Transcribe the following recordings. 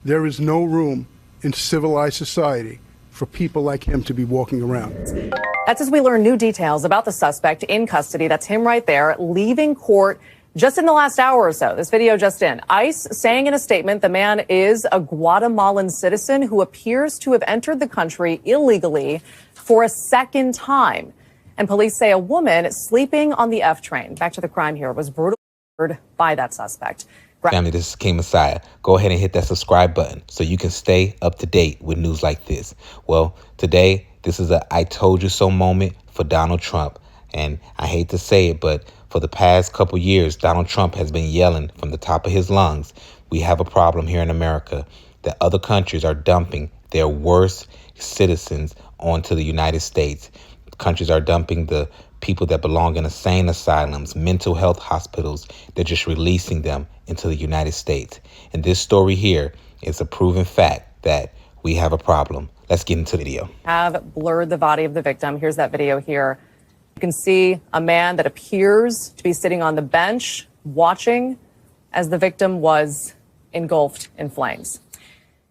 There is no room in civilized society for people like him to be walking around. That's as we learn new details about the suspect in custody. That's him right there, leaving court just in the last hour or so. This video just in. ICE saying in a statement the man is a Guatemalan citizen who appears to have entered the country illegally for a second time. And police say a woman sleeping on the F train, back to the crime here, was brutally murdered by that suspect. Family, this is King Messiah. Go ahead and hit that subscribe button so you can stay up to date with news like this. Well, today, this is a I told you so moment for Donald Trump. And I hate to say it, but for the past couple years, Donald Trump has been yelling from the top of his lungs, we have a problem here in America, that other countries are dumping their worst citizens onto the United States. Countries are dumping the people that belong in insane asylums, mental health hospitals. They're just releasing them into the United States. And this story here is a proven fact that we have a problem. Let's get into the video. Have blurred the body of the victim. Here's that video here. You can see a man that appears to be sitting on the bench watching as the victim was engulfed in flames.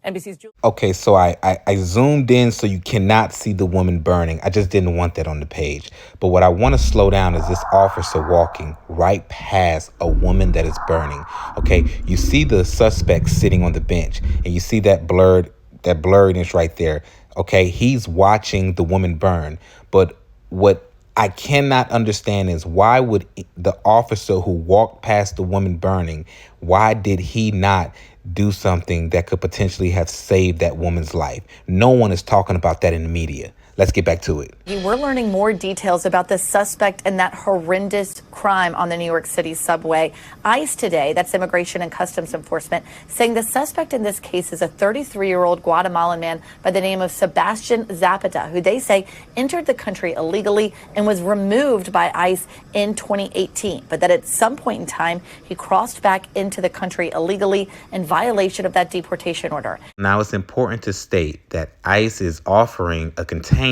NBC's Julie. Okay, so I zoomed in so you cannot see the woman burning. I just didn't want that on the page. But what I want to slow down is this officer walking right past a woman that is burning. Okay, you see the suspect sitting on the bench and you see that blurriness right there. Okay, he's watching the woman burn. But what I cannot understand is why would the officer who walked past the woman burning, why did he not do something that could potentially have saved that woman's life? No one is talking about that in the media. Let's get back to it. We're learning more details about the suspect and that horrendous crime on the New York City subway. ICE today, that's Immigration and Customs Enforcement, saying the suspect in this case is a 33-year-old Guatemalan man by the name of Sebastian Zapata, who they say entered the country illegally and was removed by ICE in 2018. But that at some point in time, he crossed back into the country illegally in violation of that deportation order. Now, it's important to state that ICE is offering a container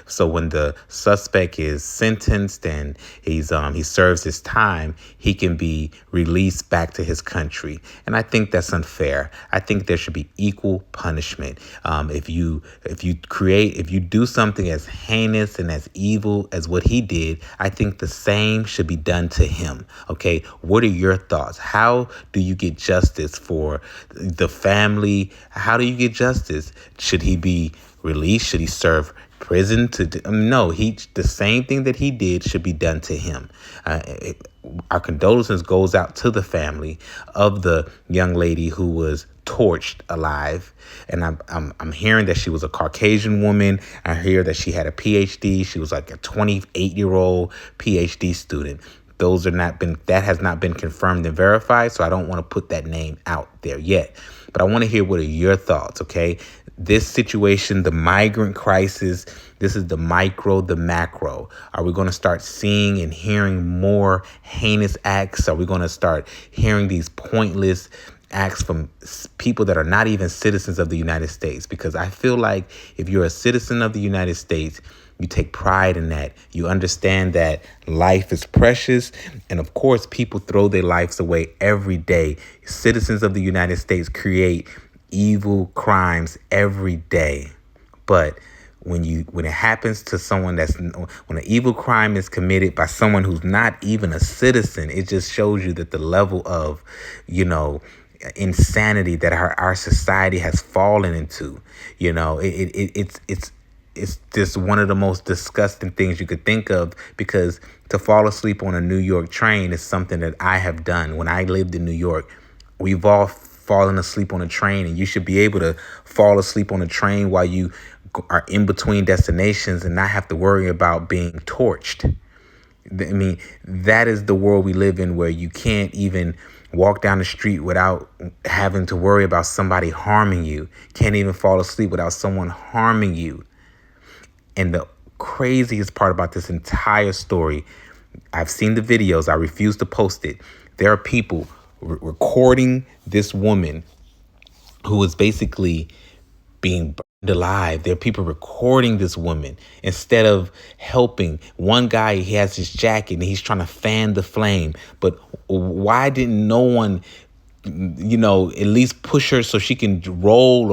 so when the suspect is sentenced and he serves his time, he can be released back to his country. And I think that's unfair. I think there should be equal punishment. If you do something as heinous and as evil as what he did, I think the same should be done to him. Okay, what are your thoughts? How do you get justice for the family? How do you get justice? Should he be released? Should he serve prison? No, the same thing that he did should be done to him. Our condolences goes out to the family of the young lady who was torched alive. And I'm hearing that she was a Caucasian woman. I hear that she had a PhD. She was like a 28-year-old PhD student. That has not been confirmed and verified, so I don't want to put that name out there yet. But I want to hear what are your thoughts, okay? This situation, the migrant crisis, this is the micro, the macro. Are we going to start seeing and hearing more heinous acts? Are we going to start hearing these pointless acts from people that are not even citizens of the United States? Because I feel like if you're a citizen of the United States, you take pride in that. You understand that life is precious. And of course, people throw their lives away every day. Citizens of the United States create evil crimes every day. But when it happens to someone when an evil crime is committed by someone who's not even a citizen, it just shows you that the level of, insanity that our society has fallen into. It's just one of the most disgusting things you could think of, because to fall asleep on a New York train is something that I have done. When I lived in New York, we've all fallen asleep on a train, and you should be able to fall asleep on a train while you are in between destinations and not have to worry about being torched. I mean, that is the world we live in, where you can't even walk down the street without having to worry about somebody harming you. Can't even fall asleep without someone harming you. And the craziest part about this entire story, I've seen the videos. I refuse to post it. There are people recording this woman who is basically being burned alive. There are people recording this woman instead of helping. One guy, he has his jacket and he's trying to fan the flame. But why didn't no one at least push her so she can roll,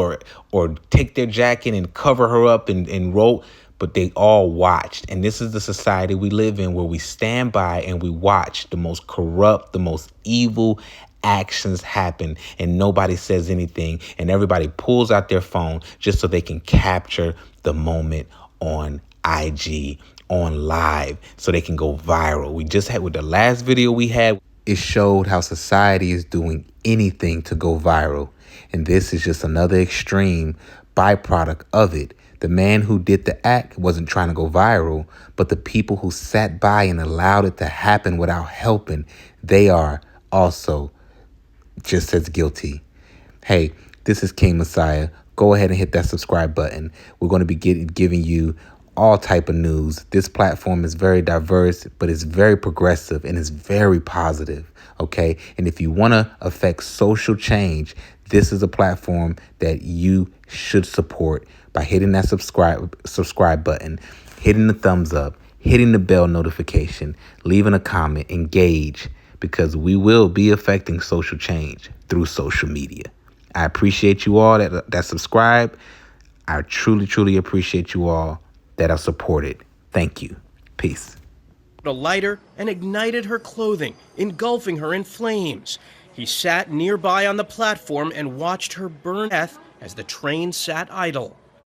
or take their jacket and cover her up and roll. But they all watched. And this is the society we live in, where we stand by and we watch the most corrupt, the most evil actions happen, and nobody says anything, and everybody pulls out their phone just so they can capture the moment on IG, on live, so they can go viral. We just had, with the last video we had, it showed how society is doing anything to go viral. And this is just another extreme byproduct of it. The man who did the act wasn't trying to go viral, but the people who sat by and allowed it to happen without helping, they are also just as guilty. Hey, this is King Messiah. Go ahead and hit that subscribe button. We're going to be giving you all type of news. This platform is very diverse, but it's very progressive and it's very positive. Okay. And if you want to affect social change, this is a platform that you should support by hitting that subscribe button, hitting the thumbs up, hitting the bell notification, leaving a comment, engage, because we will be affecting social change through social media. I appreciate you all that subscribe. I truly, truly appreciate you all that are supported. Thank you. Peace. A lighter and ignited her clothing, engulfing her in flames. He sat nearby on the platform and watched her burn to death as the train sat idle.